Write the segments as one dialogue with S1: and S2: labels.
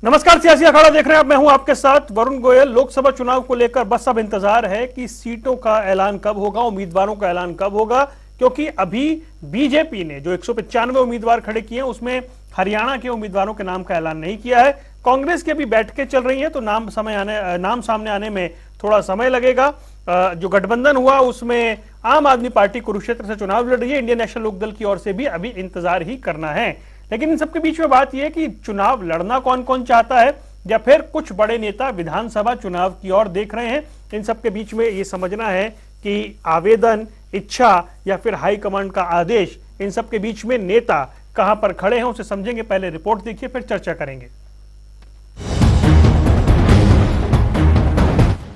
S1: नमस्कार, सियासी अखाड़ा देख रहे हैं आप। मैं हूं आपके साथ वरुण गोयल। लोकसभा चुनाव को लेकर बस अब इंतजार है कि सीटों का ऐलान कब होगा, उम्मीदवारों का ऐलान कब होगा, क्योंकि अभी बीजेपी ने जो 195 उम्मीदवार खड़े किए हैं उसमें हरियाणा के उम्मीदवारों के नाम का ऐलान नहीं किया है। कांग्रेस की अभी बैठकें चल रही हैं तो नाम सामने आने में थोड़ा समय लगेगा। जो गठबंधन हुआ उसमें आम आदमी पार्टी कुरुक्षेत्र से चुनाव लड़ रही है, इंडियन नेशनल लोकदल की ओर से भी अभी इंतजार ही करना है। लेकिन इन सबके बीच में बात यह है कि चुनाव लड़ना कौन कौन चाहता है या फिर कुछ बड़े नेता विधानसभा चुनाव की ओर देख रहे हैं। इन सबके बीच में ये समझना है कि आवेदन, इच्छा या फिर हाईकमांड का आदेश, इन सबके बीच में नेता कहां पर खड़े हैं उसे समझेंगे। पहले रिपोर्ट देखिए फिर चर्चा करेंगे।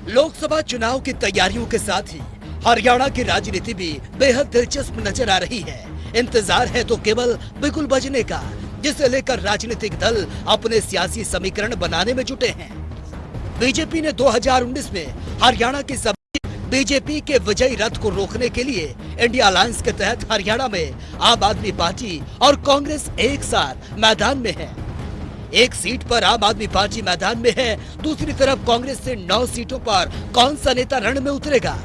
S2: लोकसभा चुनाव की तैयारियों के साथ ही हरियाणा की राजनीति भी बेहद दिलचस्प नजर आ रही है। इंतजार है तो केवल बिगुल बजने का, जिसे लेकर राजनीतिक दल अपने सियासी समीकरण बनाने में जुटे हैं। बीजेपी ने 2019 में हरियाणा की सभी बीजेपी के विजयी रथ को रोकने के लिए इंडिया अलायंस के तहत हरियाणा में आम आदमी पार्टी और कांग्रेस एक साथ मैदान में है। एक सीट पर आम आदमी पार्टी मैदान में है, दूसरी तरफ कांग्रेस से 9 सीटों पर कौन सा नेता रण में उतरेगा,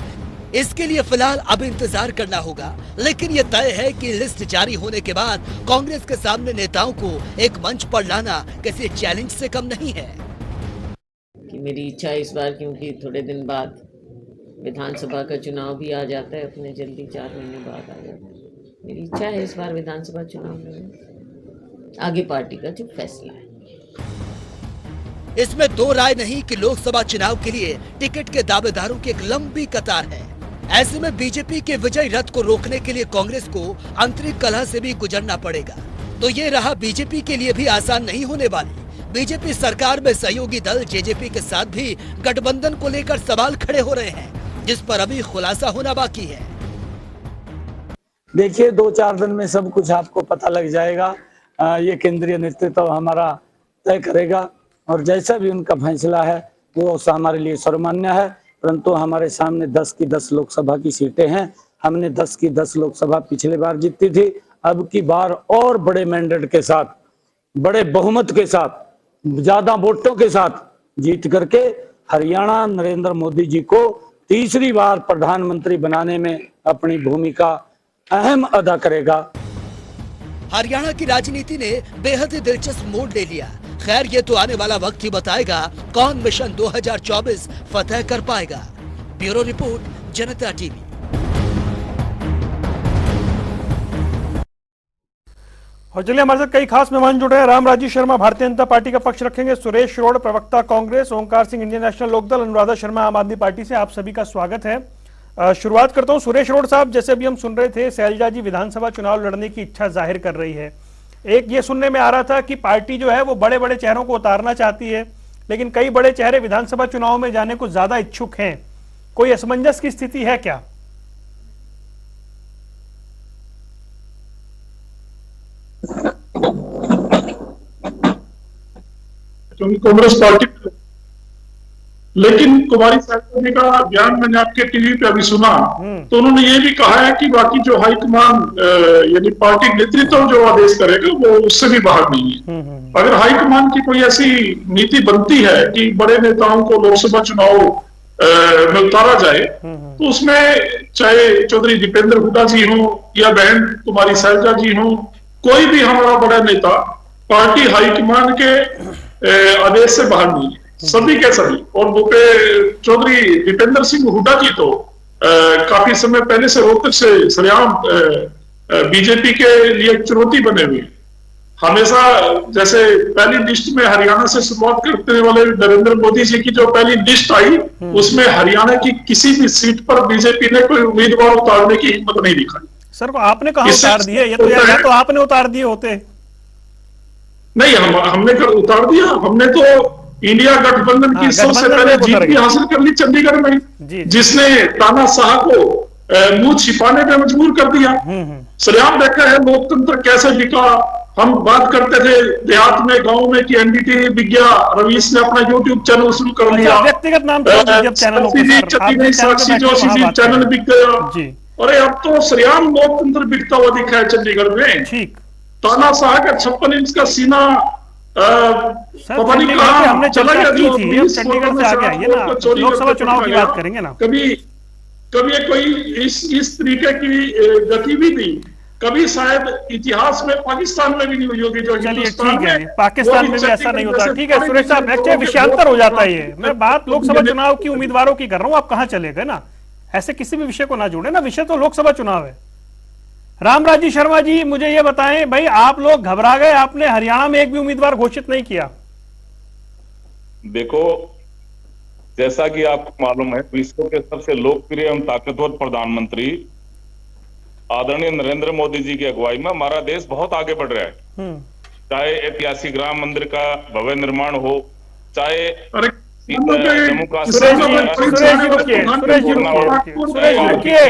S2: इसके लिए फिलहाल अब इंतजार करना होगा। लेकिन यह तय है कि लिस्ट जारी होने के बाद कांग्रेस के सामने नेताओं को एक मंच पर लाना किसी चैलेंज से कम नहीं है।
S3: कि मेरी इच्छा इस बार, क्योंकि थोड़े दिन बाद विधानसभा का चुनाव भी आ जाता है, अपने जल्दी 4 महीने बाद आ जाता है। मेरी इच्छा है इस बार विधानसभा चुनाव में, आगे पार्टी का जो फैसला है।
S2: इसमें दो राय नहीं कि लोकसभा चुनाव के लिए टिकट के दावेदारों की एक लंबी कतार है। ऐसे में बीजेपी के विजयी रथ को रोकने के लिए कांग्रेस को आंतरिक कलह से भी गुजरना पड़ेगा। तो ये रहा बीजेपी के लिए भी आसान नहीं होने वाली। बीजेपी सरकार में सहयोगी दल जेजेपी के साथ भी गठबंधन को लेकर सवाल खड़े हो रहे हैं, जिस पर अभी खुलासा होना बाकी है।
S4: देखिए, 2-4 दिन में सब कुछ आपको पता लग जाएगा। ये केंद्रीय नेतृत्व हमारा तय करेगा और जैसा भी उनका फैसला है वो हमारे लिए सर्वमान्य है। परंतु हमारे सामने 10 की 10 लोकसभा की सीटें हैं। हमने 10 की 10 लोकसभा पिछले बार जीती थी। अब की बार और बड़े मैंडेट के साथ, बड़े बहुमत के साथ, ज्यादा वोटों के साथ जीत करके हरियाणा नरेंद्र मोदी जी को तीसरी बार प्रधानमंत्री बनाने में अपनी भूमिका अहम अदा करेगा।
S2: हरियाणा की राजनीति ने बेहद ही दिलचस्प मोड़ ले लिया। खैर, ये तो आने वाला वक्त ही बताएगा कौन मिशन 2024 फतह कर पाएगा। ब्यूरो रिपोर्ट, जनता टीवी।
S1: और चलिए, हमारे साथ कई खास मेहमान जुड़े हैं। राम राजीव शर्मा भारतीय जनता पार्टी का पक्ष रखेंगे, सुरेश रोड प्रवक्ता कांग्रेस, ओंकार सिंह इंडियन नेशनल लोकदल, अनुराधा शर्मा आम आदमी पार्टी से। आप सभी का स्वागत है। शुरुआत करता हूं सुरेश रोड साहब। जैसे अभी हम सुन रहे थे, शैलजा जी विधानसभा चुनाव लड़ने की इच्छा जाहिर कर रही है। एक ये सुनने में आ रहा था कि पार्टी जो है वो बड़े बड़े चेहरों को उतारना चाहती है, लेकिन कई बड़े चेहरे विधानसभा चुनाव में जाने को ज्यादा इच्छुक हैं। कोई असमंजस की स्थिति है क्या?
S5: क्योंकि कांग्रेस पार्टी, लेकिन कुमारी साहब जी का बयान मैंने आपके टीवी पे अभी सुना, तो उन्होंने ये भी कहा है कि बाकी जो हाईकमान यानी पार्टी नेतृत्व जो आदेश करेगा वो उससे भी बाहर नहीं है। अगर हाईकमान की कोई ऐसी नीति बनती है कि बड़े नेताओं को लोकसभा चुनाव में उतारा जाए, तो उसमें चाहे चौधरी दीपेंद्र हुड्डा जी हो या बहन कुमारी शैलजा जी हो, कोई भी हमारा बड़ा नेता पार्टी हाईकमान के आदेश से बाहर नहीं है, सभी के सभी। और चौधरी दीपेंद्र सिंह हुड्डा जी तो काफी समय पहले से रोहतक से सरेआम बीजेपी के लिए चुनौती बने हुए। हमेशा जैसे पहली लिस्ट में हरियाणा से शुरुआत करने वाले नरेंद्र मोदी जी की जो पहली लिस्ट आई, उसमें हरियाणा की किसी भी सीट पर बीजेपी ने कोई उम्मीदवार उतारने की हिम्मत नहीं दिखाई।
S1: सर, आपने कहा उतार दिए? ये तो आपने उतार दिए होते।
S5: नहीं, हमने उतार दिया। हमने तो इंडिया गठबंधन की सबसे पहले जीत भी हासिल कर ली चंडीगढ़ में, जिसने तानाशाह को मुंह छिपाने पे मजबूर कर दिया। सरेआम देखा है लोकतंत्र कैसे बिका। हम बात करते थे देहात में, गांव में कि एनडीटीवी बिक गया, रवीश ने अपना यूट्यूब चैनल शुरू कर लिया,
S1: व्यक्तिगत नाम
S5: साक्षी जोशी जी चैनल बिक गया। अरे अब तो सरेआम लोकतंत्र बिकता हुआ दिखा है चंडीगढ़ में। तानाशाह का 56 इंच का सीना
S1: सर,
S5: पता नहीं
S1: चंडीगढ़ पे
S5: कहाँ
S1: हमने
S5: चला
S1: चर्चा
S5: गया
S1: की
S5: जो
S1: थी, अब
S5: 20
S1: चंडीगढ़
S5: वोटों
S1: से
S5: में
S1: आगे
S5: से
S1: आइए
S5: 8
S1: ना,
S5: वोट को चोरी
S1: लोकसभा
S5: करके
S1: चुनाव की
S5: पकड़ा
S1: बात
S5: गया।
S1: करेंगे ना।
S5: कभी कोई इस तरीके की गतिविधि कभी शायद इतिहास में पाकिस्तान में भी नहीं हुई होगी जो
S1: चलिए
S5: हिंदुस्तान
S1: ठीक
S5: में
S1: है, पाकिस्तान
S5: वो
S1: में भी ऐसा नहीं
S5: चंडीगढ़
S1: होता।
S5: जैसे
S1: ठीक है
S5: बड़े
S1: सुरेश साहब,
S5: जिले
S1: एक्चुअली
S5: के
S1: विषयांतर हो जाता है ये।
S5: वोट
S1: मैं बात लोकसभा
S5: को
S1: चुनाव की उम्मीदवारों की कर रहा हूं, आप कहां चले गए ना, ऐसे किसी भी विषय को ना जोड़े ना, विषय तो लोकसभा चुनाव है। रामराज जी शर्मा जी, मुझे ये बताएं भाई, आप लोग घबरा गए, आपने हरियाणा में एक भी उम्मीदवार घोषित नहीं किया।
S6: देखो, जैसा कि आपको मालूम है, विश्व के सबसे लोकप्रिय एवं ताकतवर प्रधानमंत्री आदरणीय नरेंद्र मोदी जी की अगुवाई में हमारा देश बहुत आगे बढ़ रहा है। चाहे ऐतिहासिक राम मंदिर का भव्य निर्माण हो, चाहे जम्मू
S1: सुरेश
S6: कश्मीर
S1: जी रुकिए, सुरेश जी रुकिए,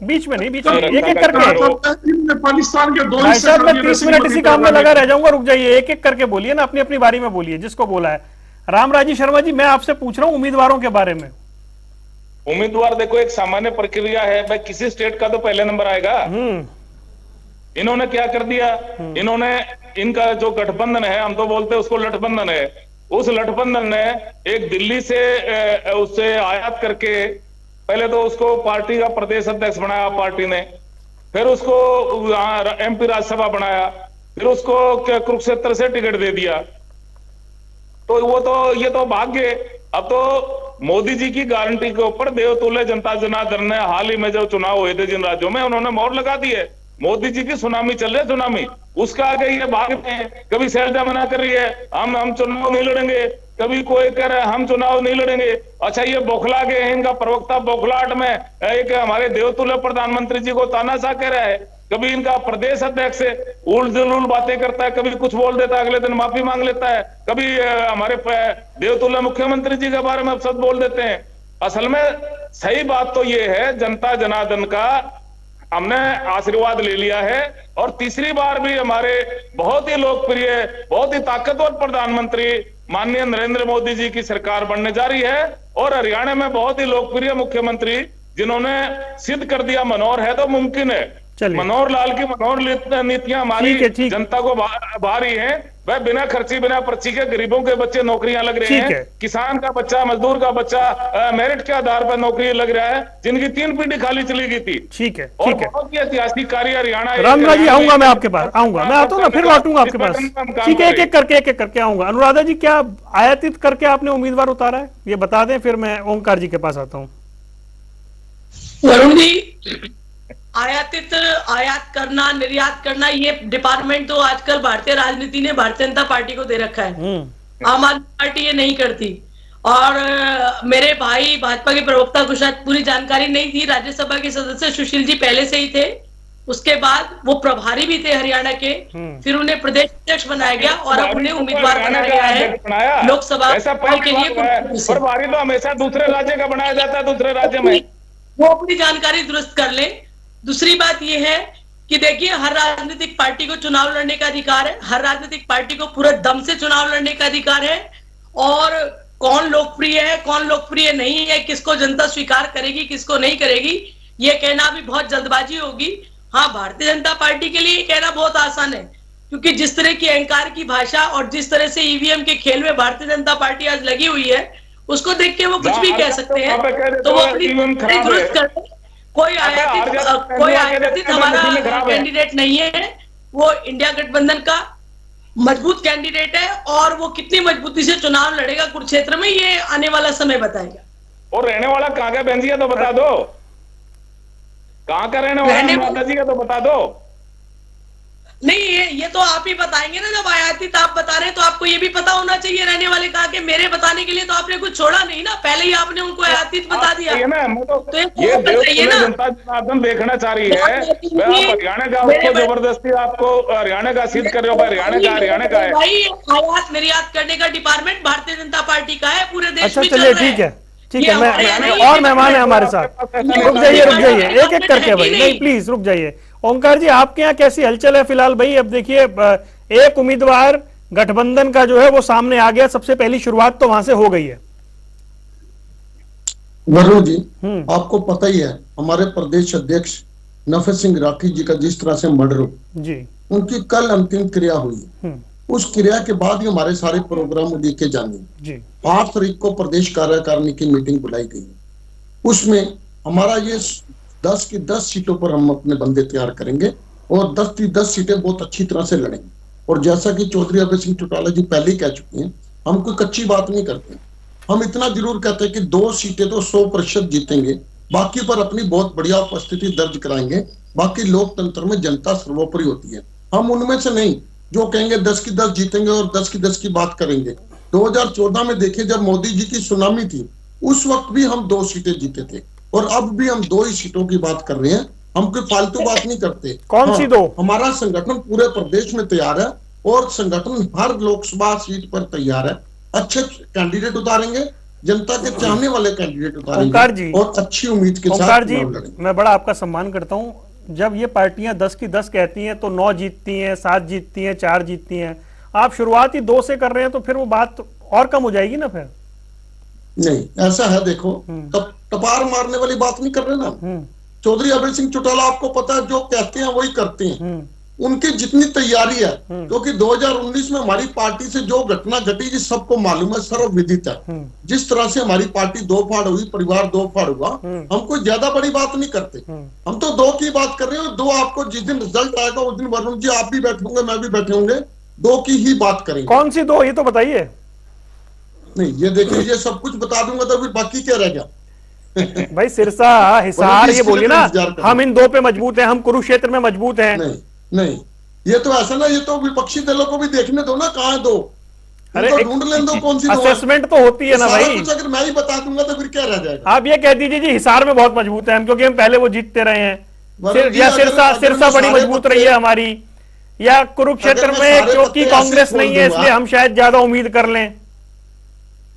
S1: बीच में नहीं, बीच में एक एक करके।
S5: पाकिस्तान के दो
S1: भाई साहब, मैं 30 मिनट इसी काम में लगा रह जाऊंगा, रुक जाइए, एक एक करके बोलिए ना, अपनी अपनी बारी में बोलिए जिसको बोला है। रामराजी शर्मा जी, मैं आपसे पूछ रहा हूं उम्मीदवारों के बारे में।
S6: उम्मीदवार देखो, एक सामान्य प्रक्रिया है भाई, किसी स्टेट का तो पहले नंबर आएगा। इन्होंने क्या कर दिया, इन्होंने इनका जो गठबंधन है, हम तो बोलते हैं उसको लठबंधन है, उस लठबंधन ने एक दिल्ली से उससे आयात करके पहले तो उसको पार्टी का प्रदेश अध्यक्ष बनाया पार्टी ने, फिर उसको MP राज्यसभा बनाया, फिर उसको कुरुक्षेत्र से टिकट दे दिया। तो वो तो ये तो भाग्य। अब तो मोदी जी की गारंटी के ऊपर देवतुल्य जनता जनार्दन ने हाल ही में जो चुनाव हुए थे जिन राज्यों में, उन्होंने मोहर लगा दी है। मोदी जी की सुनामी चल रही है, सुनामी, उसका आगे ये भागते हैं। कभी शैलजा मना कर रही है हम चुनाव नहीं लड़ेंगे, कभी कोई कह रहा है हम चुनाव नहीं लड़ेंगे। अच्छा, ये बौखला गए हैं, इनका प्रवक्ता बौखलाहट में एक हमारे देवतुल्य प्रधानमंत्री जी को तानाशाह कह रहा है, कभी इनका प्रदेश अध्यक्ष उल जुलूल बातें करता है, कभी कुछ बोल देता है, अगले दिन माफी मांग लेता है, कभी हमारे देवतुल्य मुख्यमंत्री जी के बारे में शब्द बोल देते हैं। असल में सही बात तो ये है, जनता जनार्दन का हमने आशीर्वाद ले लिया है, और तीसरी बार भी हमारे बहुत ही लोकप्रिय, बहुत ही ताकतवर प्रधानमंत्री माननीय नरेंद्र मोदी जी की सरकार बनने जा रही है। और हरियाणा में बहुत ही लोकप्रिय मुख्यमंत्री जिन्होंने सिद्ध कर दिया मनोहर है तो मुमकिन है। मनोहर लाल की मनोहर नीतियां हमारी जनता को भा रही है। वह बिना खर्ची बिना पर्ची के गरीबों के बच्चे नौकरियां लग रहे हैं, किसान का बच्चा, मजदूर का बच्चा मेरिट के आधार पर नौकरी लग रहा है, जिनकी 3 पीढ़ी खाली चली गई थी।
S1: ठीक है,
S5: और बहुत ही ऐतिहासिक कार्य हरियाणा।
S1: रामराज जी, आऊंगा मैं आपके पास, आऊंगा मैं, आता हूँ ना, फिर लौटूंगा आपके पास। ठीक है, एक एक करके आऊंगा। अनुराधा जी, क्या आयातित करके आपने उम्मीदवार उतारा है, ये बता दें, फिर मैं ओंकार जी के पास आता हूँ।
S7: वरुण जी, आयात करना, निर्यात करना, ये डिपार्टमेंट तो आजकल भारतीय राजनीति ने भारतीय जनता पार्टी को दे रखा है। आम आदमी पार्टी ये नहीं करती। और मेरे भाई भाजपा के प्रवक्ता को शायद पूरी जानकारी नहीं थी, राज्यसभा के सदस्य सुशील जी पहले से ही थे, उसके बाद वो प्रभारी भी थे हरियाणा के, फिर उन्हें प्रदेश अध्यक्ष बनाया गया और अब उन्हें उम्मीदवार बनाया गया है लोकसभा के लिए।
S6: प्रभारी तो हमेशा दूसरे राज्य का बनाया जाता है, दूसरे राज्य में।
S7: वो अपनी जानकारी दुरुस्त कर ले। दूसरी बात यह है कि देखिए, हर राजनीतिक पार्टी को चुनाव लड़ने का अधिकार है, हर राजनीतिक पार्टी को पूरे दम से चुनाव लड़ने का अधिकार है, और कौन लोकप्रिय है कौन लोकप्रिय नहीं है, किसको जनता स्वीकार करेगी किसको नहीं करेगी, ये कहना भी बहुत जल्दबाजी होगी। हाँ, भारतीय जनता पार्टी के लिए कहना बहुत आसान है, क्योंकि जिस तरह की अहंकार की भाषा और जिस तरह से ईवीएम के खेल में भारतीय जनता पार्टी आज लगी हुई है, उसको देख के वो कुछ भी कह सकते हैं। तो वो अपनी दुरुस्त करते, कोई आयातित हमारा कैंडिडेट नहीं है, वो इंडिया गठबंधन का मजबूत कैंडिडेट है, और वो कितनी मजबूती से चुनाव लड़ेगा कुरुक्षेत्र में, ये आने वाला समय बताएगा।
S6: और रहने वाला कहाँ का बहन जी है तो बता दो, कहाँ का रहने वाला माता जी का तो बता दो।
S7: नहीं, ये तो आप ही बताएंगे ना, जब आयातित आप बता रहे हैं तो आपको ये भी पता होना चाहिए रहने वाले कहाँ के। मेरे बताने के लिए तो आपने कुछ छोड़ा नहीं ना, पहले ही आपने उनको आयातित बता दिया।
S6: तो ये जनता जनार्दन देखना चाह रही है, हरियाणा का उसको जबरदस्ती आपको हरियाणा का सिद्ध कर रहे हो, हरियाणा का है
S7: भाई। आयात निर्यात करने का डिपार्टमेंट भारतीय जनता पार्टी का है, पूरे देश में।
S1: चलिए ठीक है, ठीक है, मैं और मेहमान है हमारे साथ, रुक जाइए एक एक करके भाई, नहीं प्लीज रुक जाइए। ओंकार जी, आपके यहाँ कैसी हलचल है फिलहाल भाई? अब देखिए, एक उम्मीदवार गठबंधन का जो है वो सामने आ गया, सबसे पहली शुरुआत तो वहां से हो गई है।
S8: वरुण जी, आपको पता ही है हमारे प्रदेश अध्यक्ष नफे सिंह राठी जी का जिस तरह से मर्डर जी, उनकी कल अंतिम क्रिया हुई। उस क्रिया के बाद ही हमारे सारे प्रोग्राम लेके जाएंगे
S1: जी
S8: 8 तारीख को प्रदेश कार्यकारिणी की मीटिंग बुलाई गई है। उसमें हमारा ये 10 की 10 सीटों पर हम अपने बंदे तैयार करेंगे और 10 की 10 सीटें बहुत अच्छी तरह से लड़ेंगे। और जैसा कि चौधरी अभय सिंह चौटाला जी पहले ही कह चुके हैं, हम कोई कच्ची बात नहीं करते। हम इतना जरूर कहते हैं कि 2 सीटें तो 100% जीतेंगे, बाकी पर अपनी बहुत बढ़िया उपस्थिति दर्ज कराएंगे। बाकी लोकतंत्र में जनता सर्वोपरि होती है। हम उनमें से नहीं जो कहेंगे 10 की 10 जीतेंगे और 10 की 10 की बात करेंगे। 2014 में देखिए, जब मोदी जी की सुनामी थी, उस वक्त भी हम 2 सीटें जीते थे और अब भी हम 2 ही सीटों की बात कर रहे हैं। हम कोई फालतू बात नहीं करते।
S1: कौन सी 2?
S8: हमारा संगठन पूरे प्रदेश में तैयार है और संगठन हर लोकसभा सीट पर तैयार है। अच्छे कैंडिडेट उतारेंगे, जनता के चाहने वाले कैंडिडेट
S1: ओंकार जी,
S8: उतारेंगे और अच्छी उम्मीद के साथ
S1: ओंकार जी,
S8: चुनाव लड़ेंगे।
S1: मैं बड़ा आपका सम्मान करता हूं। जब ये पार्टियां 10 की 10 कहती हैं तो 9 जीतती हैं, 7 जीतती हैं, 4 जीतती हैं। आप शुरुआत ही 2 से कर रहे हैं तो फिर वो बात और कम हो जाएगी ना फिर।
S8: नहीं, ऐसा है, देखो टपार मारने वाली बात नहीं कर रहे ना। चौधरी अभय सिंह चौटाला, आपको पता है, जो कहते हैं वही करते हैं। उनकी जितनी तैयारी है, क्योंकि 2019 में हमारी पार्टी से जो घटना घटी जी सबको मालूम है, सर्वविदित है। जिस तरह से हमारी पार्टी 2 फाड़ हुई, परिवार 2 फाड़ हुआ, हम कोई ज्यादा बड़ी बात नहीं करते। हम तो 2 की बात कर रहे हैं। 2 आपको जिस दिन रिजल्ट आएगा उस दिन वरुण जी आप भी बैठे होंगे, मैं भी बैठे होंगे, 2 की ही बात करेंगे।
S1: कौन सी 2 ये तो बताइए।
S8: नहीं, ये देखिए, ये सब कुछ बता दूंगा तो फिर बाकी क्या रह गया।
S1: भाई सिरसा, हिसार, ये बोलिए ना, हम इन 2 पे मजबूत हैं, हम कुरुक्षेत्र में मजबूत हैं।
S8: नहीं, ये तो ऐसा ना, ये तो विपक्षी दलों को भी देखने दो ना, कहाँ है 2।
S1: अरे
S8: ढूंढ लेने दो कौन सी 2 है।
S1: असेसमेंट तो होती है ना भाई।
S8: कुछ अगर मैं ही बता दूंगा तो फिर क्या रह जाएगा।
S1: आप ये कह दीजिए जी हिसार में बहुत मजबूत है हम, क्योंकि हम पहले वो जीतते रहे हैं। या सिरसा बड़ी मजबूत रही है हमारी, या कुरुक्षेत्र में क्योंकि कांग्रेस नहीं है इसलिए हम शायद ज्यादा उम्मीद कर लें।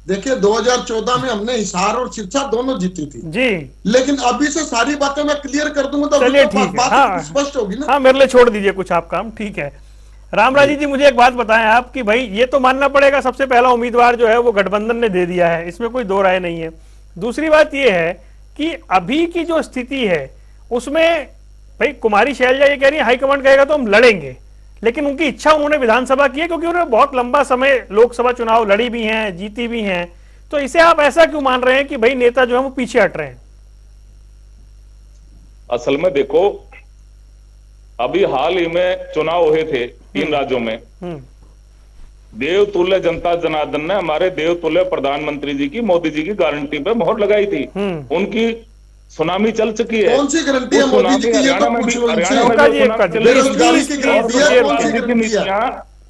S8: देखिए, 2014 में हमने हिसार और सिरसा दोनों जीती थी
S1: जी,
S8: लेकिन अभी से सारी बातें मैं क्लियर कर दूंगा तो
S1: चलिए ठीक है। हाँ,
S8: स्पष्ट होगी ना।
S1: हाँ, मेरे लिए छोड़ दीजिए कुछ आप काम। ठीक है, रामराजी जी, मुझे एक बात बताएं आप कि भाई ये तो मानना पड़ेगा सबसे पहला उम्मीदवार जो है वो गठबंधन ने दे दिया है, इसमें कोई 2 राय नहीं है। दूसरी बात ये है कि अभी की जो स्थिति है उसमें भाई कुमारी शैलजा ये कह रही है हाईकमांड कहेगा तो हम लड़ेंगे, लेकिन उनकी इच्छा उन्होंने विधानसभा की है क्योंकि उन्होंने बहुत लंबा समय लोकसभा चुनाव लड़ी भी हैं, जीती भी हैं। तो इसे आप ऐसा क्यों मान रहे हैं कि भाई नेता जो है वो पीछे हट रहे हैं?
S6: असल में देखो, अभी हाल ही में चुनाव हुए थे 3 राज्यों में। देवतुल्य जनता जनार्दन ने हमारे देवतुल्य प्रधानमंत्री जी की, मोदी जी की गारंटी पे मोहर लगाई थी। उनकी सुनामी चल चुकी है।
S8: कौन सी गारंटी है मोदी जी की? ये तो पूछ लो उनसे। बेरोजगारी की गारंटी है, कौन सी गारंटी है?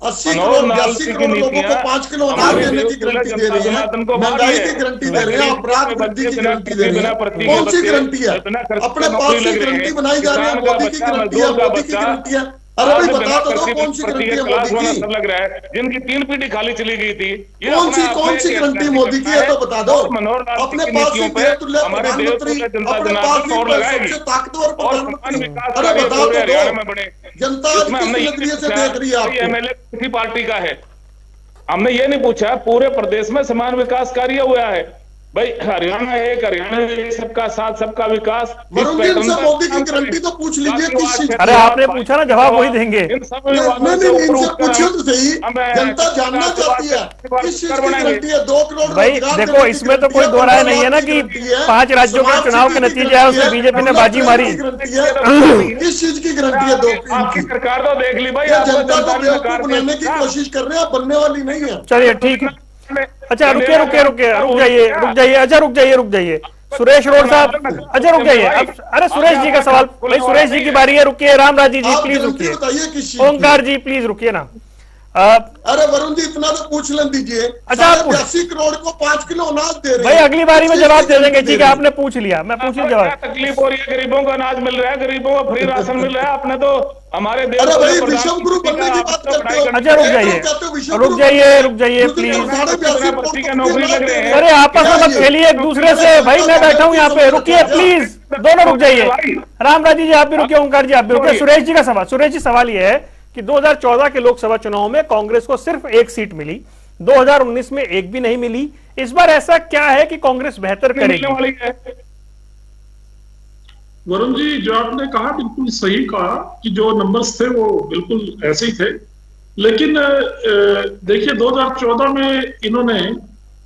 S8: 80 करोड़ 82 करोड़ लोगों को 5 किलो अनाज देने की गारंटी दे रही है, महंगाई की गारंटी दे रहे हैं, अपराध वृद्धि की गारंटी दे रहे हैं। कौन सी गारंटी है? अपने पास की गारंटी बनाई जा रही है, मोदी की गारंटी है, मोदी की गारंटी है। अरे भाई बता तो दो कौन सी गारंटी है मोदी की?
S6: लग रहा है जिनकी 3 पीढ़ी खाली चली गई थी।
S8: कौन सी गारंटी मोदी की है तो बता दो। अपने पास ही देवतुल्य प्रधानमंत्री, अपने पास ही सबसे ताकतवर प्रधानमंत्री। अरे बताओ तो दो, जनता किस नजरिए से देख रही है आपको?
S6: एमएलए किसी पार्टी का है? हमने ये नहीं पूछा पूरे प्रदेश में समान विकास कार्य हुआ है। भाई हरियाणा एक, हरियाणा में सबका साथ सबका विकास।
S8: मोदी की गारंटी तो पूछ लीजिए किस चीज?
S1: अरे आपने पूछा ना, जवाब वही देंगे।
S8: इनसे पूछिए तो सही, जनता जानना चाहती है किस चीज की गारंटी है। 2 करोड़
S1: भाई देखो, इसमें तो कोई 2 राय नहीं है ना कि 5 राज्यों के चुनाव के नतीजे आए उसमें बीजेपी ने बाजी मारी।
S8: किस चीज की गारंटी है? 2
S6: सरकार तो देख ली भाई,
S8: जनता को बेवकूफ बनाने की कोशिश कर रहे हैं, बनने वाली नहीं है।
S1: चलिए ठीक है। अच्छा रुक जाइए। अच्छा रुक जाइए सुरेश रोड साहब, अच्छा रुक जाइए। अरे सुरेश जी का सवाल, भाई सुरेश जी की बारी है, रुकिए। रामराजी जी प्लीज रुकिए। ओंकार जी प्लीज रुकिए ना।
S8: अरे वरुण जी इतना तो पूछ लें दीजिए।
S1: अच्छा
S8: 80 करोड़ को 5 किलो अनाज दे रहे
S1: हैं। भाई अगली बारी में जवाब दे देंगे। ठीक है, आपने पूछ लिया, मैं पूछ लिया जवाब।
S6: तकलीफ हो रही है, गरीबों को अनाज मिल रहा है, गरीबों को फ्री राशन मिल रहा है। आपने तो हमारे देश
S8: अरे भाई विश्व गुरु बनने की बात करते हो।
S1: अच्छा रुक जाइए प्लीज।
S6: नौकरी लग रहे हैं।
S1: अरे आपस में मत खेलिए एक दूसरे से। भाई मैं बैठा हूँ यहाँ पे, रुकिए प्लीज, दोनों रुक जाइए। रामराजी जी आप भी रुकिए, ओंकार जी आप भी रुकिए। सुरेश जी का सवाल, सुरेश जी सवाल ये है कि 2014 के लोकसभा चुनाव में कांग्रेस को सिर्फ 1 सीट मिली, 2019 में 1 भी नहीं मिली। इस बार ऐसा क्या है कि कांग्रेस बेहतर करेगी?
S5: वरुण जी, जो आपने कहा बिल्कुल सही कहा कि जो नंबर्स थे वो बिल्कुल ऐसे ही थे। लेकिन देखिए 2014 में इन्होंने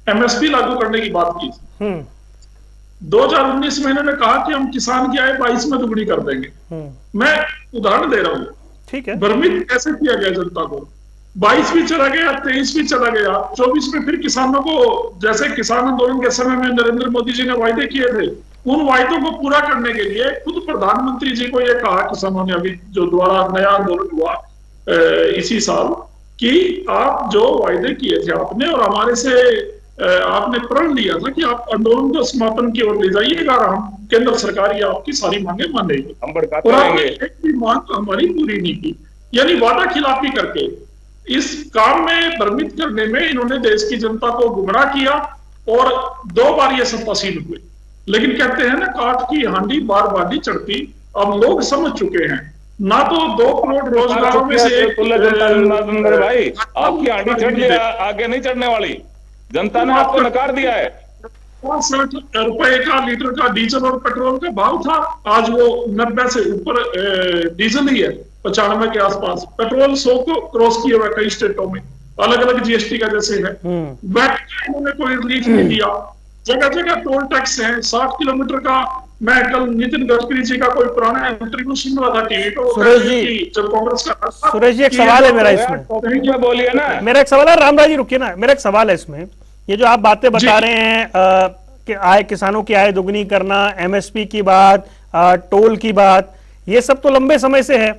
S5: एमएसपी लागू करने की बात की। 2019 में इन्होंने कहा कि हम किसान की आय 22 में दुगनी कर देंगे। मैं उदाहरण दे रहा हूं,
S1: ठीक है,
S5: भ्रमित कैसे किया गया जनता को। 22 भी चला गया, 23 भी चला गया, 24 में फिर किसानों को, जैसे किसान आंदोलन के समय में नरेंद्र मोदी जी ने वायदे किए थे, उन वायदों को पूरा करने के लिए खुद प्रधानमंत्री जी को यह कहा किसानों ने, अभी जो द्वारा नया आंदोलन हुआ इसी साल, कि आप जो वायदे किए थे आपने और हमारे से आपने प्रण लिया था कि आप आंदोलन को समापन की ओर ले जाइएगा और हम केंद्र सरकार ये आपकी सारी मांगे मानेगी। और आपने एक भी मांग हमारी पूरी नहीं की, यानी वादा खिलाफी करके इस काम में भ्रमित करने में इन्होंने देश की जनता को गुमराह किया और 2 बार ये सत्तासीन हुए। लेकिन कहते हैं ना, काठ की हांडी बार बार नहीं चढ़ती। अब लोग समझ चुके हैं, ना तो 2 करोड़ रोजगारों में से एक
S6: भाई आपकी हांडी चढ़ गया, आगे नहीं चढ़ने वाली। जनता ने आपको नकार दिया है।
S5: 60 रुपए का लीटर का डीजल और पेट्रोल का भाव था, आज वो 90 से ऊपर डीजल ही है, 95 के आसपास। पेट्रोल 100 को क्रॉस किया हुआ कई स्टेटों में, अलग अलग जीएसटी का जैसे है। वैट का इन्होंने कोई रिलीफ नहीं दिया। जगह जगह टोल टैक्स है। 60 किलोमीटर का, मैं कल नितिन गडकरी जी का कोई पुराना इंटरव्यू सुन रहा था टीवी पे,
S1: सुरेश जी,
S5: जब कांग्रेस का,
S1: सुरेश जी एक सवाल है मेरा इसमें,
S6: क्या बोलिए ना,
S1: मेरा एक सवाल है, रामराज जी रुकिए ना, मेरा एक सवाल है इसमें। ये जो आप बातें बता रहे हैं कि आय, किसानों की आय दुगनी करना, एमएसपी की बात, टोल की बात, ये सब तो लंबे समय से है,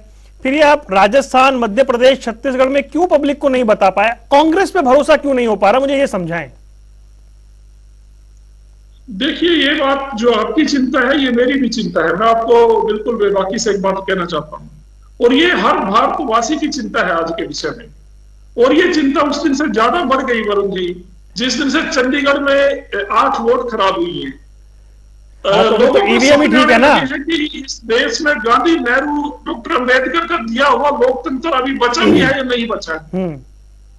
S1: फिर ये आप राजस्थान, मध्य प्रदेश, छत्तीसगढ़ में क्यों पब्लिक को नहीं बता पाया? कांग्रेस पे भरोसा क्यों नहीं हो पा रहा? मुझे ये समझाएं।
S5: देखिए, ये बात जो आपकी चिंता है ये मेरी भी चिंता है। मैं आपको बिल्कुल बेबाकी से एक बात कहना चाहता हूं, और ये हर भारतवासी की चिंता है आज के विषय में। और ये चिंता उस दिन से ज्यादा बढ़ गई वरुण जी, जिस दिन से चंडीगढ़ में 8 वोट खराब हुई है।
S1: तो ईवीएम ही ठीक है ना।
S5: कि इस देश में गांधी, नेहरू, डॉक्टर अम्बेडकर का दिया हुआ लोकतंत्र अभी बचा भी है या नहीं बचा है।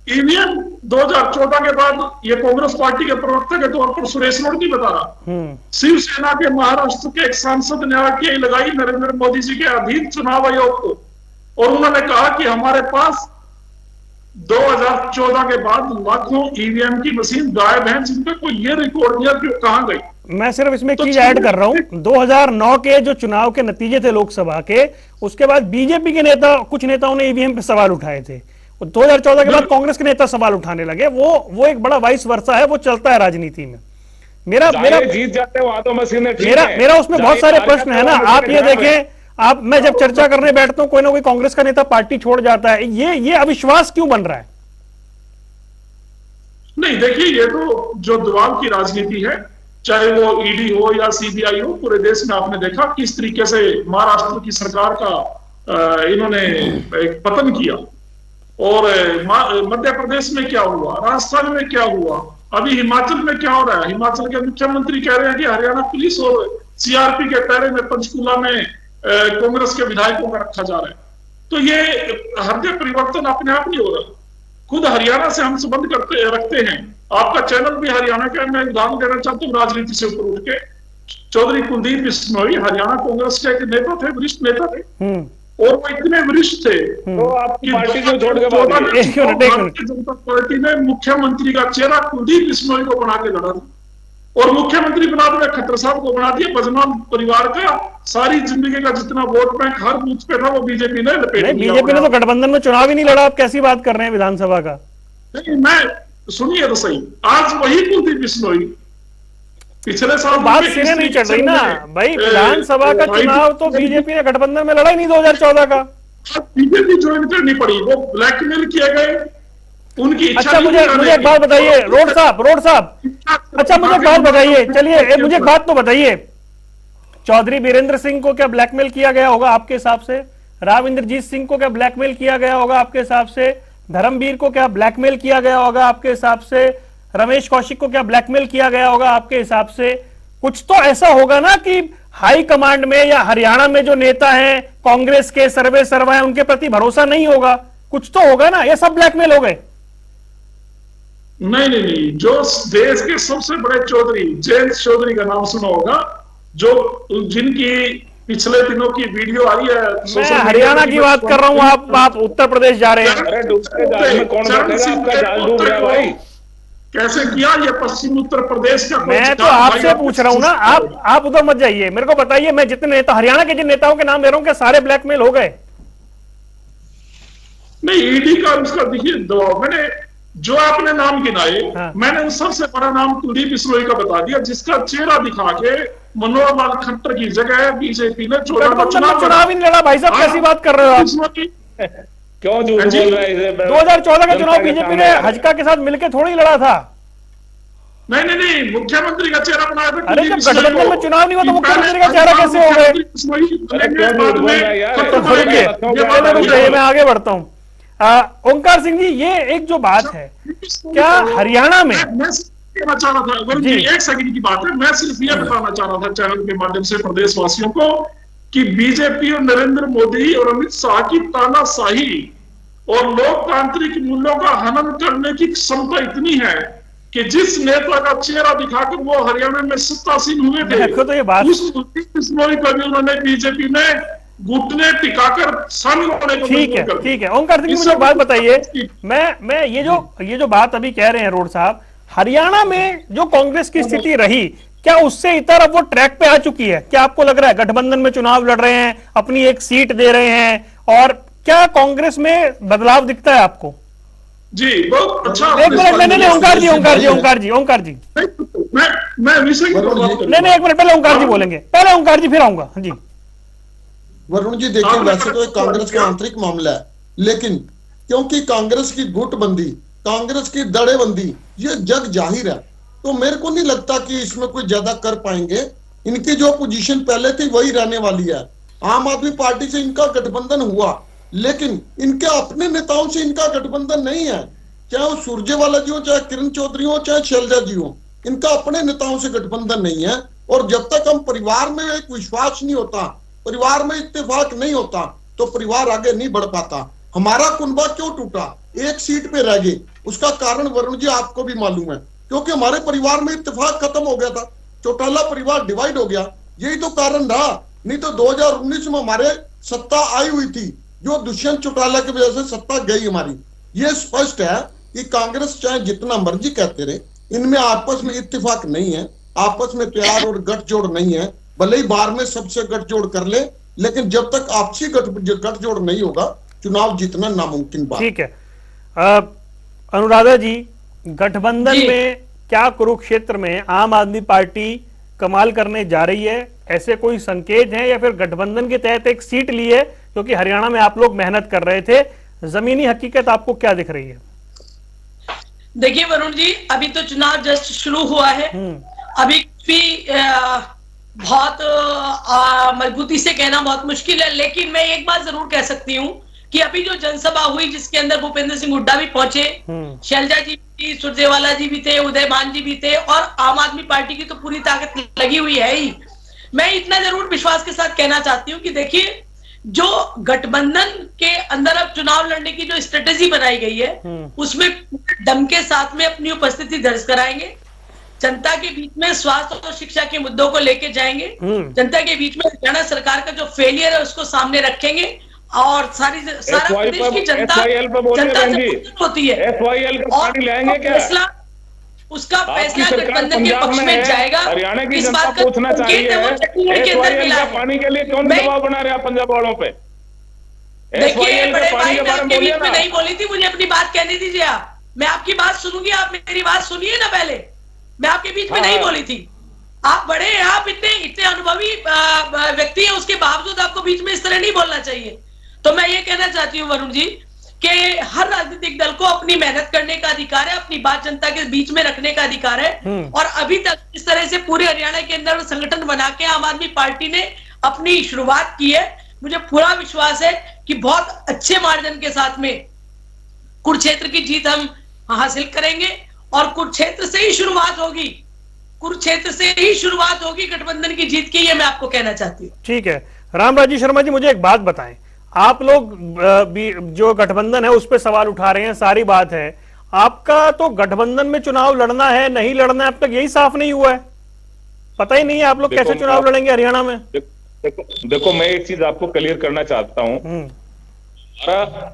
S5: ईवीएम 2014 के बाद ये कांग्रेस पार्टी के प्रवक्ता के तौर पर सुरेश रोड नहीं बता रहा, शिवसेना के महाराष्ट्र के एक सांसद ने आके लगाई नरेंद्र मोदी जी के अधीन चुनाव आयोग को, और उन्होंने कहा कि हमारे पास 2014 के बाद लाखों ईवीएम की मशीन गायब है, जिनका कोई ये रिकॉर्ड नहीं है कहां गई।
S1: मैं सिर्फ इसमें एक चीज ऐड कर रहा हूं, 2009 के जो चुनाव के नतीजे थे लोकसभा के, उसके बाद बीजेपी के नेता, कुछ नेताओं ने ईवीएम पे सवाल उठाए थे। 2014 के बाद कांग्रेस के नेता सवाल उठाने लगे। वो एक बड़ा वाइस वर्सा है, वो चलता है राजनीति में। मेरा
S6: जीत जाते वहां तो मशीनें
S1: मेरा उसमें बहुत सारे प्रश्न है ना। आप ये देखें, मैं जब चर्चा करने बैठता हूं, कोई ना कोई कांग्रेस का नेता पार्टी छोड़ जाता है। ये अविश्वास क्यों बन रहा है?
S5: नहीं, देखिए, ये तो जो दबाव की राजनीति है, चाहे वो ईडी हो या सीबीआई हो, पूरे देश में आपने देखा किस तरीके से महाराष्ट्र की सरकार का इन्होंने एक पतन किया। और मध्य प्रदेश में क्या हुआ, राजस्थान में क्या हुआ, अभी हिमाचल में क्या हो रहा है। हिमाचल के मुख्यमंत्री कह रहे हैं कि हरियाणा पुलिस और सीआरपी के पैरे में पंचकूला में कांग्रेस के विधायकों का रखा जा रहा है। तो ये हृदय परिवर्तन अपने आप नहीं हो रहा। खुद हरियाणा से हम संबंध रखते हैं। आपका चैनल भी हरियाणा का, मैं उदाहरण देना चाहता हूँ राजनीति से ऊपर उठ के। चौधरी कुलदीप बिश्नोई हरियाणा कांग्रेस के एक नेता थे, वरिष्ठ नेता थे, और वो इतने वरिष्ठ थे
S6: तो आपकी पार्टी को छोड़ के
S5: भारतीय जनता पार्टी ने मुख्यमंत्री का चेहरा कुलदीप बिश्नोई को बना के लड़ा था, और मुख्यमंत्री बना दिया खट्टर साहब को, बना दिया बजनौर परिवार का। सारी जिंदगी का जितना वोट बैंक हर बूथ पे था वो बीजेपी ने लपेट लिया।
S1: बीजेपी ने तो गठबंधन में चुनाव ही नहीं लड़ा, आप कैसी बात कर रहे हैं विधानसभा का?
S5: नहीं, मैं सुनिए तो सही, आज वही कुलदीप बिश्नोई पिछले साल
S1: बात सिरे नहीं चढ़ रही ना भाई। विधानसभा का चुनाव तो बीजेपी ने गठबंधन में लड़ा ही नहीं 2014 का।
S5: बीजेपी ज्वाइन करनी पड़ी, वो ब्लैकमेल किए गए, उनकी इच्छा।
S1: अच्छा, मुझे एक बात बताइए रोड साहब, अच्छा मुझे एक बात बताइए, चलिए मुझे एक बात तो बताइए, चौधरी बीरेंद्र सिंह को क्या ब्लैकमेल किया गया होगा आपके हिसाब से? राव इंद्रजीत सिंह को क्या ब्लैकमेल किया गया होगा आपके हिसाब से? धर्मवीर को क्या ब्लैकमेल किया गया होगा आपके हिसाब से? रमेश कौशिक को क्या ब्लैकमेल किया गया होगा आपके हिसाब से? कुछ तो ऐसा होगा ना कि हाई कमांड में या हरियाणा में जो नेता हैं कांग्रेस के, सर्वे सर्वा है, उनके प्रति भरोसा नहीं होगा। कुछ तो होगा ना, ये सब ब्लैकमेल हो गए?
S5: नहीं, जो देश के सबसे बड़े चौधरी, जयंत चौधरी का नाम सुना होगा, जो जिनकी पिछले दिनों की वीडियो आई है।
S1: मैं हरियाणा की बात कर रहा हूँ, आप उत्तर प्रदेश जा रहे हैं।
S6: अरे डूबते जाल में कौन बैठेगा? आपका जाल डूब रहा है भाई।
S5: कैसे किया ये पश्चिम उत्तर प्रदेश का?
S1: मैं तो आपसे पूछ रहा हूँ ना, आप उधर मत जाइए, मेरे को बताइए। मैं जितने नेता, हरियाणा के जिन नेताओं के नाम ले रहा हूँ, क्या सारे ब्लैकमेल हो गए?
S5: नहीं, ईडी का उसका देखिए दबाव। मैंने जो आपने नाम गिनाए,
S1: हाँ।
S5: मैंने उन सबसे बड़ा नाम कुलदीप बिश्नोई का बता दिया, जिसका चेहरा दिखा के मनोहर लाल खट्टर की जगह बीजेपी ने
S1: गठबंधन में चुनाव ही नहीं लड़ा। भाई साहब कैसी बात कर रहे हो आप?
S6: क्यों झूठ बोल रहा है इसे?
S1: 2014 का चुनाव बीजेपी ने हजका के साथ मिलकर थोड़ी लड़ा था।
S5: नहीं, मुख्यमंत्री का चेहरा बनाया था।
S1: अरे जब गठबंधन में चुनाव नहीं हुआ तो मुख्यमंत्री का चेहरा कैसे हो गए? मैं आगे बढ़ता हूँ। ओंकार सिंह जी, ये एक जो बात है, क्या हरियाणा में
S5: कहना चाह रहा था वरुण जी, एक सेकंड की बात है, मैं सिर्फ ये बताना चाह रहा था चैनल के माध्यम से प्रदेशवासियों को कि बीजेपी और नरेंद्र मोदी और अमित शाह की तानाशाही और लोकतांत्रिक मूल्यों का हनन करने की क्षमता इतनी है कि जिस नेता का चेहरा दिखाकर वो हरियाणा में सत्तासीन हुए थे,
S1: तो ये बात
S5: उस बिश्नोई पर भी उन्होंने बीजेपी में घुटने टिकाकर शामिल होने को मजबूर कर दिया।
S1: ठीक है ओंकार सिंह, मुझे बात बताइए। मैं ये जो बात अभी कह रहे हैं रोड साहब, हरियाणा में जो कांग्रेस की स्थिति रही, क्या उससे इतर अब वो ट्रैक पे आ चुकी है? क्या आपको लग रहा है गठबंधन में चुनाव लड़ रहे हैं, अपनी एक सीट दे रहे हैं, और क्या कांग्रेस में बदलाव दिखता है आपको?
S5: जी बहुत अच्छा।
S1: एक मिनट, नहीं ओंकार जी
S5: मैं विषय
S1: नहीं, एक मिनट, पहले ओंकार जी बोलेंगे, पहले ओंकार जी फिर आऊंगा। जी
S8: वरुण जी, देखिए वैसे तो कांग्रेस का आंतरिक मामला है, लेकिन क्योंकि कांग्रेस की गुटबंदी, कांग्रेस की दड़ेबंदी ये जग जाहिर है, तो मेरे को नहीं लगता कि इसमें कोई ज्यादा कर पाएंगे। इनकी जो पोजीशन पहले थी वही रहने वाली है। आम आदमी पार्टी से इनका गठबंधन हुआ, लेकिन इनके अपने नेताओं से इनका गठबंधन नहीं है। चाहे वो सुरजेवाला जी हो, चाहे किरण चौधरी हो, चाहे शैलजा जी हो, इनका अपने नेताओं से गठबंधन नहीं है। और जब तक हम परिवार में एक विश्वास नहीं होता, परिवार में इत्तेफाक नहीं होता, तो परिवार आगे नहीं बढ़ पाता। हमारा कुनबा क्यों टूटा, एक सीट पे रह गए, उसका कारण वरुण जी आपको भी मालूम है, क्योंकि हमारे परिवार में इत्तेफाक खत्म हो गया था, चौटाला परिवार डिवाइड हो गया, यही तो कारण रहा। नहीं तो 2019 में हमारे सत्ता आई हुई थी, जो दुष्यंत चौटाला की वजह से सत्ता गई हमारी। ये स्पष्ट है कि कांग्रेस चाहे जितना मर्जी कहते रहे, इनमें आपस में इत्तेफाक नहीं है, आपस में प्यार और गठजोड़ नहीं है। भले ही बाहर में सबसे गठजोड़ कर ले, लेकिन जब तक आपसी गठजोड़ नहीं होगा, चुनाव जीतना नामुमकिन बात।
S1: ठीक है अनुराधा जी, गठबंधन में क्या कुरुक्षेत्र में आम आदमी पार्टी कमाल करने जा रही है, ऐसे कोई संकेत हैं, या फिर गठबंधन के तहत एक सीट ली है क्योंकि हरियाणा में आप लोग मेहनत कर रहे थे? जमीनी हकीकत आपको क्या दिख रही है?
S7: देखिए वरुण जी, अभी तो चुनाव जस्ट शुरू हुआ है, अभी भी बहुत मजबूती से कहना बहुत मुश्किल है, लेकिन मैं एक बात जरूर कह सकती हूँ कि अभी जो जनसभा हुई जिसके अंदर भूपेंद्र सिंह हुड्डा भी पहुंचे, शैलजा जी भी, सुरजेवाला जी भी थे, उदयमान जी भी थे, और आम आदमी पार्टी की तो पूरी ताकत लगी हुई है ही। मैं इतना जरूर विश्वास के साथ कहना चाहती हूँ कि देखिए, जो गठबंधन के अंदर अब चुनाव लड़ने की जो स्ट्रेटेजी बनाई गई है, उसमें दम के साथ में अपनी उपस्थिति दर्ज कराएंगे, जनता के बीच में स्वास्थ्य और शिक्षा के मुद्दों को लेके जाएंगे, जनता के बीच में हरियाणा सरकार का जो फेलियर है उसको सामने रखेंगे, और सारा प्रदेश की जनता होती है, और उसका फैसला गठबंधन के पक्ष में जाएगा।
S6: हरियाणा की
S7: इस
S6: जनता
S7: बात का
S6: पूछना चाहिए, पानी के लिए कौन दबाव बना रहे पंजाब वालों पे?
S7: देखिए बड़े भाई, मैं आपके बीच में नहीं बोली थी, मुझे अपनी बात कहने दीजिए। आप, मैं आपकी बात सुनूंगी, आप मेरी बात सुनिए ना पहले। मैं आपके बीच में नहीं बोली थी। आप बड़े हैं, आप इतने अनुभवी व्यक्ति हैं, उसके बावजूद आपको बीच में इस तरह नहीं बोलना चाहिए। तो मैं ये कहना चाहती हूँ वरुण जी कि हर राजनीतिक दल को अपनी मेहनत करने का अधिकार है, अपनी बात जनता के बीच में रखने का अधिकार है, और अभी तक इस तरह से पूरे हरियाणा के अंदर संगठन बना के आम आदमी पार्टी ने अपनी शुरुआत की है। मुझे पूरा विश्वास है कि बहुत अच्छे मार्जिन के साथ में कुरुक्षेत्र की जीत हम हासिल करेंगे, और कुरुक्षेत्र से ही शुरुआत होगी, कुरुक्षेत्र से ही शुरुआत होगी गठबंधन की जीत की, ये मैं आपको कहना चाहती हूँ।
S1: ठीक है रामराजी शर्मा जी, मुझे एक बात बताएं, आप लोग जो गठबंधन है उस पर सवाल उठा रहे हैं, सारी बात है, आपका तो गठबंधन में चुनाव लड़ना है नहीं लड़ना है अब तक यही साफ नहीं हुआ है, पता ही नहीं है आप लोग कैसे चुनाव लड़ेंगे हरियाणा में।
S6: देखो मैं एक चीज आपको क्लियर करना चाहता हूं। हमारा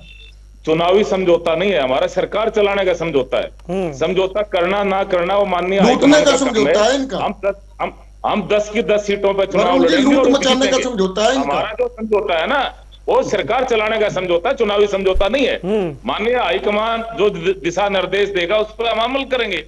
S6: चुनावी समझौता नहीं है, हमारा सरकार चलाने का समझौता है। समझौता करना ना करना वो माननीय
S8: लूटने का
S6: हाईकमान का
S8: समझौता
S6: काम
S8: है इनका।
S6: हम 10 की 10 सीटों पर चुनाव
S8: वरुण जी,
S6: लड़ेंगे
S8: लूट
S6: और
S8: मचाने का
S6: जीतेंगे।
S8: समझौता है इनका।
S6: हमारा जो समझौता है ना वो सरकार चलाने का समझौता है, चुनावी समझौता नहीं है। माननीय हाईकमान जो दिशा निर्देश देगा उस पर हम अमल करेंगे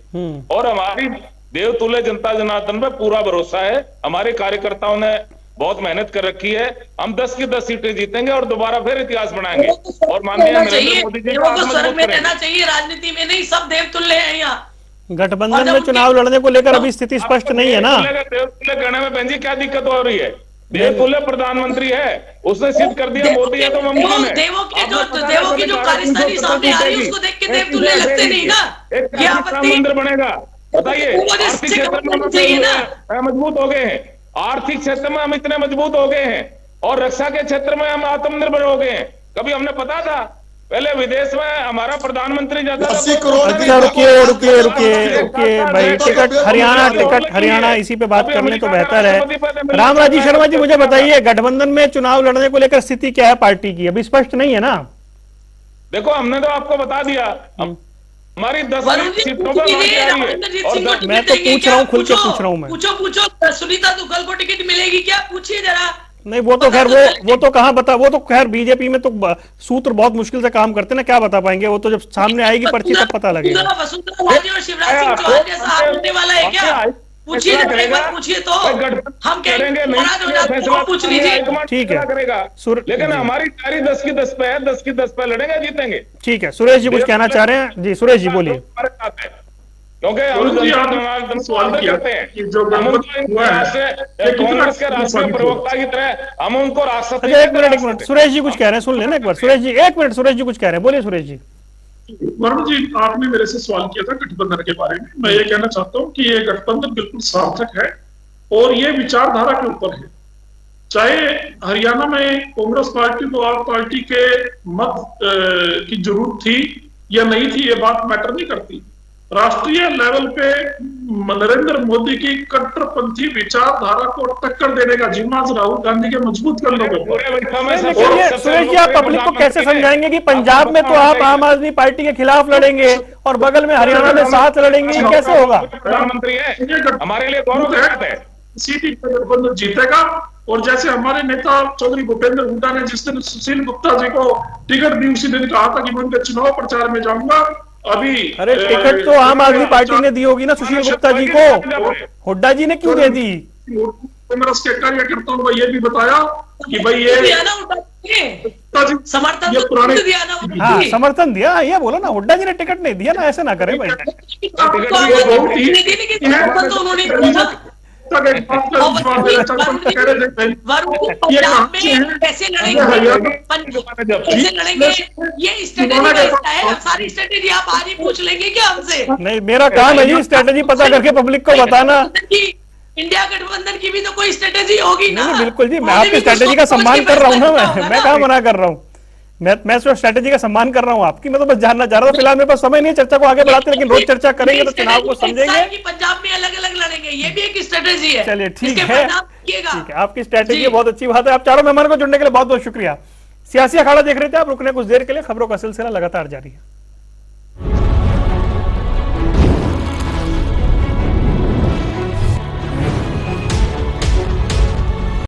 S6: और हमारी देवतुल्य जनता जनार्दन पर पूरा भरोसा है। हमारे कार्यकर्ताओं ने बहुत मेहनत कर रखी है। हम 10 की 10 सीटें जीतेंगे और दोबारा फिर इतिहास बनाएंगे और माननीय नरेंद्र मोदी जी का
S7: स्वर्ग में रहना चाहिए, राजनीति में नहीं। सब देवतुल्य हैं यहाँ।
S1: गठबंधन में चुनाव लड़ने को लेकर अभी स्थिति स्पष्ट नहीं है ना।
S6: देवतुल्य कहने में बहन जी क्या दिक्कत हो रही है? देवतुल्य प्रधानमंत्री है, उसने सिद्ध कर दिया मोदी है तो मुमकिन है।
S7: देवों की जो कार्यशैली सामने आ रही है उसको देख के देवतुल्य लगते नहीं ना।
S6: एक
S7: ये
S6: राम मंदिर बनेगा, बताइए। आर्थिक क्षेत्र में मजबूत हो गए हैं, आर्थिक क्षेत्र में हम इतने मजबूत हो गए हैं और रक्षा के क्षेत्र में हम आत्मनिर्भर हो गए हैं। कभी हमने पता था? पहले विदेश में हमारा प्रधानमंत्री जाता था।
S8: 80 करोड़
S1: अच्छा रुकिए भाई, टिकट हरियाणा इसी पे बात कर लें तो बेहतर है। रामराजी शर्मा जी मुझे बताइए, गठबंधन में चुनाव लड़ने को लेकर स्थिति क्या है पार्टी की? अभी स्पष्ट नहीं है ना।
S6: देखो हमने तो आपको बता दिया, हमारी 10 सीटों पर
S1: मैं तो पूछ रहा हूँ, खुल के पूछ रहा हूँ मैं।
S7: पूछो सुनीता दुग्गल को टिकट मिलेगी क्या? पूछिए जरा।
S1: नहीं वो तो खैर वो तो कहाँ बता, वो तो खैर बीजेपी में तो सूत्र बहुत मुश्किल से काम करते हैं ना, क्या बता पाएंगे? वो तो जब सामने आएगी पर्ची तब पता लगेगा।
S7: वसुंधरा राजे और शिवराज सिंह चौहान जैसा हाथ होने वाला है क्या? पूछिए पूछिए तो हम कहेंगे नाराज हो जाते हैं। पूछ लीजिए।
S1: ठीक है
S6: करेगा, लेकिन हमारी तैयारी 10 की 10 पे है, 10 की 10 पे लड़ेंगे, जीतेंगे।
S1: ठीक है, सुरेश जी कुछ कहना चाह रहे हैं? जी सुरेश जी बोलिए।
S6: क्योंकि हम सवाल करते हैं कि जो कांग्रेस के राष्ट्रीय प्रवक्ता की तरह हम उनको राष्ट्र।
S1: एक मिनट सुरेश जी कुछ कह रहे हैं, सुन लेना एक बार। सुरेश जी एक मिनट, सुरेश जी कुछ कह रहे हैं, बोलिए सुरेश जी।
S5: वरुण जी, आपने मेरे से सवाल किया था गठबंधन के बारे में। मैं ये कहना चाहता हूँ कि ये गठबंधन बिल्कुल सार्थक है और ये विचारधारा के ऊपर है। चाहे हरियाणा में कांग्रेस पार्टी को आप पार्टी के मत की जरूरत थी या नहीं थी, ये बात मैटर नहीं करती। राष्ट्रीय लेवल पे नरेंद्र मोदी की कट्टरपंथी विचारधारा को टक्कर देने का जिम्मा राहुल गांधी के मजबूत करने को।
S1: सुरेश जी आप पब्लिक को कैसे समझाएंगे कि पंजाब में तो आप आम आदमी पार्टी के खिलाफ लड़ेंगे और बगल में हरियाणा में साथ लड़ेंगे, ये कैसे होगा?
S6: प्रधानमंत्री है, हमारे लिए गौरव है।
S5: सीधी गठबंधन जीतेगा। और जैसे हमारे नेता चौधरी भूपेंद्र हुड्डा ने जिस दिन सुशील गुप्ता जी को टिकट दी, उसी दिन कहा था कि मैं उनके चुनाव प्रचार में जाऊंगा। अभी
S1: अरे टिकट तो आम आदमी पार्टी ने दी होगी ना सुशील गुप्ता जी को, हुड्डा जी ने क्यों दे दी?
S5: कांग्रेस के कार्यकर्ताओं को ये भी बताया कि भाई ये
S7: समर्थन
S1: हाँ समर्थन दिया, ये बोलो ना, हुड्डा जी ने टिकट नहीं दिया ना, ऐसे ना करे भाई।
S7: कैसे लड़ेंगे ये स्ट्रेटेजी है। सारी स्ट्रेटेजी आप आज ही पूछ लेंगे क्या हमसे?
S1: नहीं, मेरा काम है जी स्ट्रेटेजी पता करके पब्लिक को बताना।
S7: इंडिया गठबंधन की भी तो कोई स्ट्रेटेजी होगी ना।
S1: बिल्कुल जी, मैं आपकी स्ट्रेटेजी का सम्मान कर रहा हूँ ना, मैं कहाँ मना कर रहा हूँ। मैं स्ट्रेटेजी का सम्मान कर रहा हूँ आपकी, मैं तो बस जानना चाह रहा हूँ। फिलहाल मेरे पास समय नहीं है चर्चा को आगे बढ़ाते, लेकिन रोज चर्चा करेंगे तो चुनाव को समझेंगे।
S7: पंजाब में अलग अलग लड़ेंगे, ये भी एक स्ट्रेटेजी है।
S1: चलिए ठीक है, आपकी स्ट्रेटेजी बहुत अच्छी बात है। आप चारों मेहमानों को जुड़ने के लिए बहुत बहुत शुक्रिया। सियासी अखाड़ा देख रहे थे आप, रुकने कुछ देर के लिए, खबरों का सिलसिला लगातार जारी है।